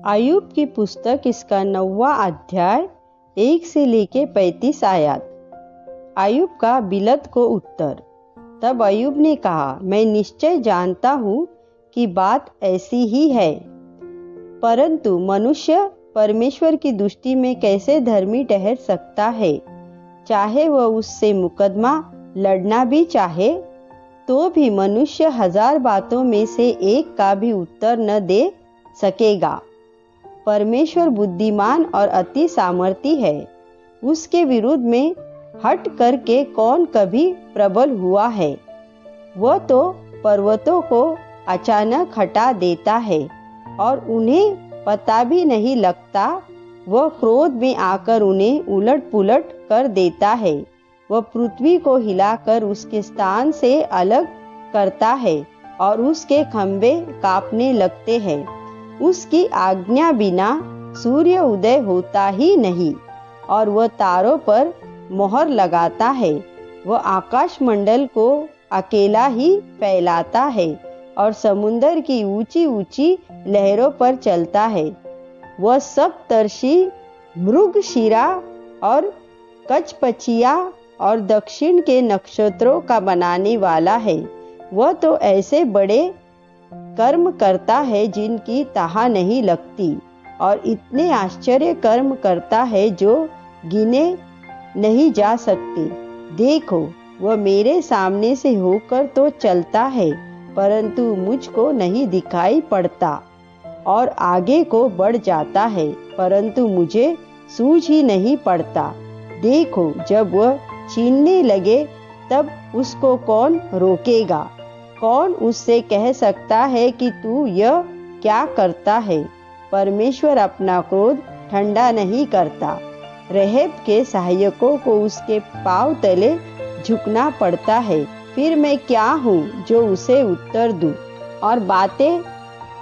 अय्यूब की पुस्तक इसका 9वां अध्याय 1 से लेके 35 आयत। अय्यूब का बिलत को उत्तर। तब अय्यूब ने कहा, मैं निश्चय जानता हूँ कि बात ऐसी ही है, परंतु मनुष्य परमेश्वर की दृष्टि में कैसे धर्मी ठहर सकता है। चाहे वह उससे मुकदमा लड़ना भी चाहे, तो भी मनुष्य 1000 बातों में से एक का भी उत्तर न दे सकेगा। परमेश्वर बुद्धिमान और अति सामर्थी है। उसके विरुद्ध में हट करके कौन कभी प्रबल हुआ है। वह तो पर्वतों को अचानक हटा देता है और उन्हें पता भी नहीं लगता। वह क्रोध में आकर उन्हें उलट पुलट कर देता है। वह पृथ्वी को हिलाकर उसके स्थान से अलग करता है और उसके खंभे कांपने लगते हैं। उसकी आज्ञा बिना सूर्य उदय होता ही नहीं और वह तारों पर मोहर लगाता है। वह आकाश मंडल को अकेला ही फैलाता है और समुंदर की ऊंची ऊंची लहरों पर चलता है। वह सप्तर्षि, मृगशिरा और कचपचिया और दक्षिण के नक्षत्रों का बनाने वाला है। वह तो ऐसे बड़े कर्म करता है जिनकी ताह नहीं लगती और इतने आश्चर्य कर्म करता है जो गिने नहीं जा सकते। देखो, वह मेरे सामने से होकर तो चलता है, परंतु मुझको नहीं दिखाई पड़ता, और आगे को बढ़ जाता है, परंतु मुझे सूझ ही नहीं पड़ता। देखो, जब वह छीनने लगे तब उसको कौन रोकेगा। कौन उससे कह सकता है कि तू यह क्या करता है। परमेश्वर अपना क्रोध ठंडा नहीं करता। रहब के सहायकों को उसके पांव तले झुकना पड़ता है। फिर मैं क्या हूँ जो उसे उत्तर दूँ और बातें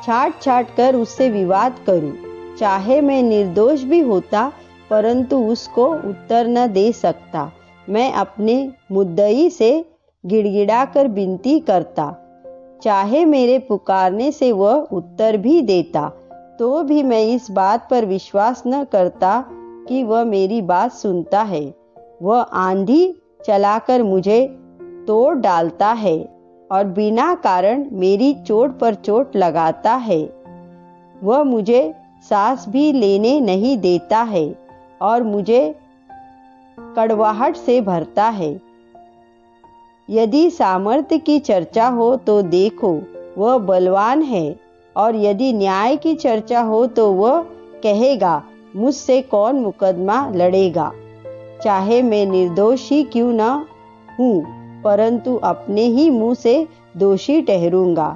छाट छाट कर उससे विवाद करूँ। चाहे मैं निर्दोष भी होता, परंतु उसको उत्तर न दे सकता। मैं अपने मुद्दई से गिड़गिड़ा कर विनती करता। चाहे मेरे पुकारने से वह उत्तर भी देता, तो भी मैं इस बात पर विश्वास न करता कि वह मेरी बात सुनता है। वह आंधी चलाकर मुझे तोड़ डालता है और बिना कारण मेरी चोट पर चोट लगाता है। वह मुझे सांस भी लेने नहीं देता है और मुझे कड़वाहट से भरता है। यदि सामर्थ्य की चर्चा हो तो देखो, वह बलवान है, और यदि न्याय की चर्चा हो तो वह कहेगा, मुझसे कौन मुकदमा लड़ेगा। चाहे मैं निर्दोष ही क्यों न हूँ, परंतु अपने ही मुंह से दोषी ठहरूंगा।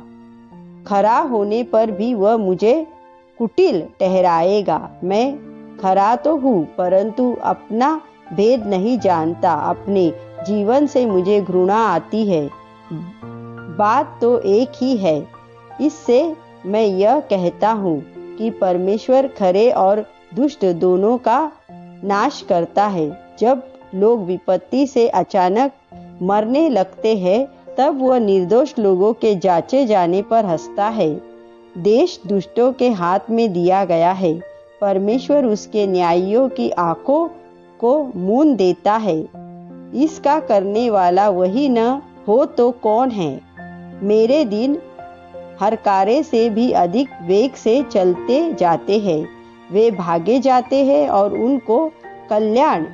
खरा होने पर भी वह मुझे कुटिल ठहराएगा। मैं खरा तो हूँ, परंतु अपना भेद नहीं जानता। अपने जीवन से मुझे घृणा आती है। बात तो एक ही है। इससे मैं यह कहता हूँ कि परमेश्वर खरे और दुष्ट दोनों का नाश करता है। जब लोग विपत्ति से अचानक मरने लगते हैं, तब वह निर्दोष लोगों के जांचे जाने पर हंसता है। देश दुष्टों के हाथ में दिया गया है। परमेश्वर उसके न्यायियों की आंखों को मूंद देता है। इसका करने वाला वही न हो तो कौन है। मेरे दिन हरकारे से भी अधिक वेग से चलते जाते हैं। वे भागे जाते हैं और उनको कल्याण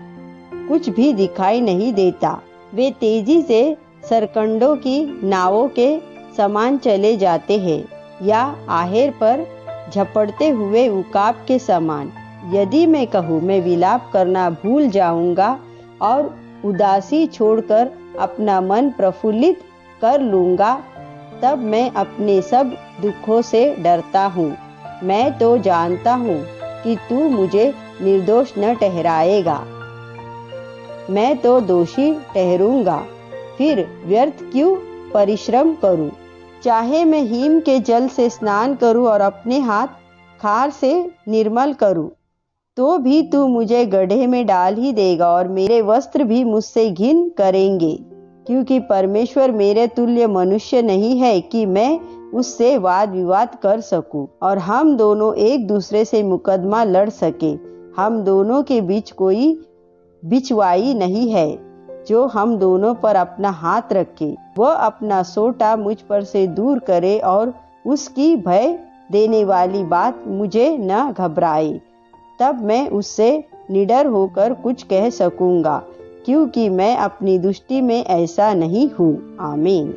कुछ भी दिखाई नहीं देता। वे तेजी से सरकंडों की नावों के समान चले जाते हैं, या आहेर पर झपटते हुए उकाब के समान। यदि मैं कहूँ मैं विलाप करना भूल जाऊंगा और उदासी छोड़कर अपना मन प्रफुल्लित कर लूंगा, तब मैं अपने सब दुखों से डरता हूँ। मैं तो जानता हूँ कि तू मुझे निर्दोष न ठहराएगा। मैं तो दोषी ठहरूंगा। फिर व्यर्थ क्यों परिश्रम करूँ। चाहे मैं हिम के जल से स्नान करूँ और अपने हाथ खार से निर्मल करूँ, तो भी तू मुझे गड्ढे में डाल ही देगा और मेरे वस्त्र भी मुझसे घिन करेंगे। क्योंकि परमेश्वर मेरे तुल्य मनुष्य नहीं है कि मैं उससे वाद विवाद कर सकूं और हम दोनों एक दूसरे से मुकदमा लड़ सके। हम दोनों के बीच कोई बिचवाई नहीं है। जो हम दोनों पर अपना हाथ रखे वह अपना सोटा मुझ पर से दूर करे और उसकी भय देने वाली बात मुझे न घबराए। तब मैं उससे निडर होकर कुछ कह सकूंगा, क्योंकि मैं अपनी दृष्टि में ऐसा नहीं हूँ। आमीन।